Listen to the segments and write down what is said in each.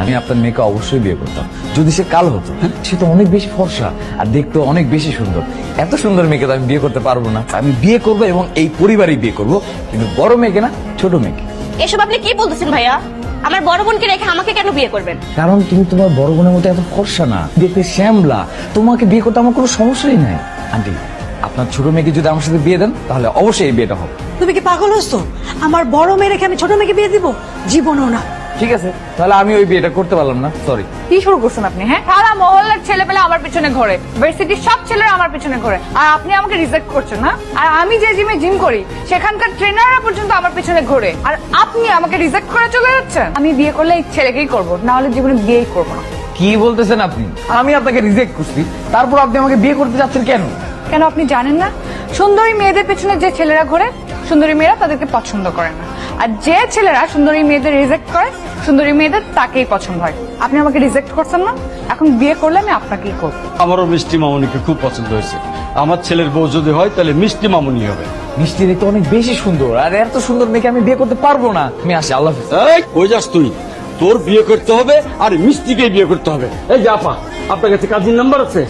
আমি আপনার মেয়েকে অবশ্যই বিয়ে করতাম যদি সে কালো হতো। সে তো অনেক বেশি ফর্সা আর দেখতে অনেক বেশি সুন্দর। এত সুন্দর মেয়েকে তো আমি বিয়ে করতে পারবো না। আমি বিয়ে করবো এবং এই পরিবারই বিয়ে করবো, কিন্তু বড় মেয়েকে না, ছোট মেয়েকে। এসব আপনি কি বলতেছেন ভাইয়া? আমার বড় বোনকে রেখে আমাকে কেন বিয়ে করবেন? কারণ তুমি তোমার বড় বোনের মতো এত ফর্সা না, দেখতে শ্যামলা। তোমাকে বিয়ে করতে আমার কোনো সমস্যাই নাই। আন্টি, আপনার ছোট মেয়েকে যদি আমার সাথে বিয়ে দেন তাহলে অবশ্যই এই বিয়েটা হবে। তুমি কি পাগল হচ্ছো? আমার বড় মেয়ে রেখে আমি ছোট মেয়েকে বিয়ে দিব? জীবনও না। ঠিক আছে, তাহলে আমি ওই বিয়েটা করতে পারলাম না, সরি। কি শুরু করছেন আপনি? হ্যাঁ, সারা মহল্লার ছেলে পেলে আমার পিছনে ঘোরে, ভার্সিটির সব ছেলেরা আমার পিছনে ঘোরে, আর আপনি আমাকে রিজেক্ট করছেন না? আর আমি যে জিমে জিম করি সেখানকার ট্রেনাররা পর্যন্ত আমার পিছনে ঘোরে, আর আপনি আমাকে রিজেক্ট করে চলে যাচ্ছেন। আমি বিয়ে করলে এই ছেলেকেই করবো, না হলে জীবনে বিয়েই করবো না। কি বলতেছেন আপনি? আমি আপনাকে রিজেক্ট করছি, তারপর আপনি আমাকে বিয়ে করতে যাচ্ছেন কেন? কেন আপনি জানেন না? সুন্দরী মেয়েদের পেছনে যে ছেলেরা ঘোরে, সুন্দরী মেয়েরা তাদেরকে পছন্দ করে না, আর যে ছেলেরা সুন্দরী মেয়েদের রিজেক্ট করে, সুন্দরী মেয়েদের তাকেই পছন্দ হয়। আপনি আমাকে রিজেক্ট করছেন না, এখন বিয়ে করলে আমি আপনাকেই করব। আমারও মিষ্টি মামুনিকে খুব পছন্দ হয়েছে। আমার ছেলের বউ যদি হয় তাহলে মিষ্টি মামুনি হবে। মিষ্টি দেখতে অনেক বেশি সুন্দর, আর এত সুন্দর মেয়েকে আমি বিয়ে করতে পারবো না। আমি আসি, আল্লাহ হাফেজ। এই কই যাস তুই? তোর বিয়ে করতে হবে আর মিষ্টিকে বিয়ে করতে হবে। এই যে আপা, আপনার কাছে কাজীর নাম্বার আছে?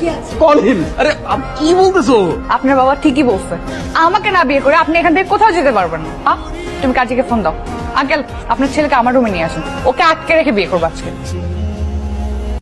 Call him. আরে কি বলতেছো? আপনার বাবা ঠিকই বলছে, আমাকে না বিয়ে করে আপনি এখান থেকে কোথাও যেতে পারবেন না। তুমি কাজীকে ফোন দাও। আঙ্কেল, আপনার ছেলেকে আমার রুমে নিয়ে আসুন, ওকে আটকে রেখে বিয়ে করবো আজকে।